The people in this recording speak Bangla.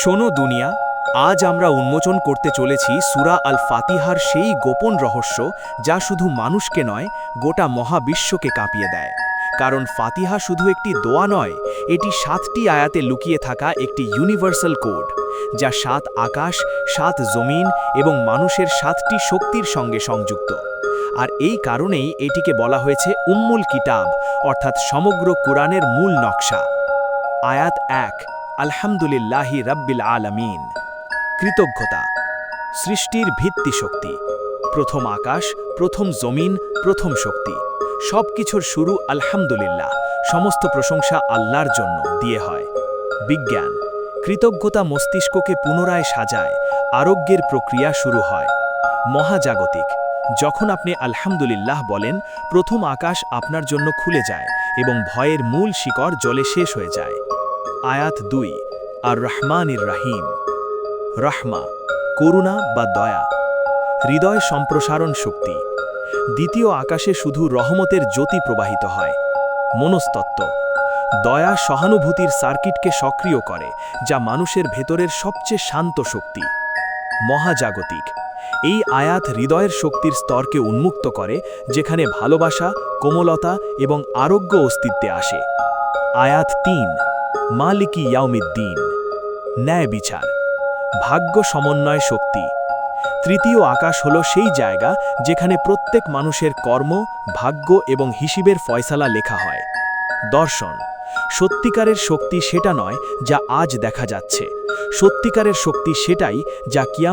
শোনো দুনিয়া, আজ আমরা উন্মোচন করতে চলেছি সূরা আল ফাতিহার সেই গোপন রহস্য যা শুধু মানুষকে নয়, গোটা মহাবিশ্বকে কাঁপিয়ে দেয়। কারণ ফাতিহা শুধু একটি দোয়া নয়, এটি 7টি আয়াতে লুকিয়ে থাকা একটি ইউনিভার্সাল কোড, যা 7 আকাশ, 7 জমিন এবং মানুষের 7টি শক্তির সঙ্গে সংযুক্ত। আর এই কারণেই এটিকে বলা হয়েছে উম্মুল কিতাব, অর্থাৎ সমগ্র কোরআনের মূল নকশা। আয়াত 1, আলহামদুলিল্লাহি রাব্বিল আলামিন। কৃতজ্ঞতা সৃষ্টির ভিত্তি শক্তি, প্রথম আকাশ, প্রথম জমিন, প্রথম শক্তি, সব কিছুর শুরু আলহামদুলিল্লাহ, সমস্ত প্রশংসা আল্লাহর জন্য দিয়ে হয়। বিজ্ঞান কৃতজ্ঞতা মস্তিষ্ককে পুনরায় সাজায়, আরোগ্যের প্রক্রিয়া শুরু হয়। মহাজাগতিক যখন আপনি আলহামদুলিল্লাহ বলেন, প্রথম আকাশ আপনার জন্য খুলে যায় এবং ভয়ের মূল শিকড় জলে শেষ হয়ে যায়। আয়াত 2, আর রহমানির রাহিম। রহমা করুণা বা দয়া, হৃদয় সম্প্রসারণ শক্তি। দ্বিতীয় আকাশে শুধু রহমতের জ্যোতি প্রবাহিত হয়। মনস্তত্ত্ব দয়া সহানুভূতির সার্কিটকে সক্রিয় করে, যা মানুষের ভেতরের সবচেয়ে শান্ত শক্তি। মহাজাগতিক এই আয়াত হৃদয়ের শক্তির স্তরকে উন্মুক্ত করে, যেখানে ভালোবাসা, কোমলতা এবং আরোগ্য অস্তিত্বে আসে। আয়াত 3, মালিকি ইয়াউমিদ্দিন। ন্যায় বিচার, ভাগ্য সমন্বয় শক্তি। তৃতীয় আকাশ হল সেই জায়গা যেখানে প্রত্যেক মানুষের কর্ম, ভাগ্য এবং হিসেবের ফয়সালা লেখা হয়। দর্শন সত্যিকারের শক্তি সেটা নয় যা আজ দেখা যাচ্ছে, সত্যিকারের শক্তি সেটাই যা কিয়ামত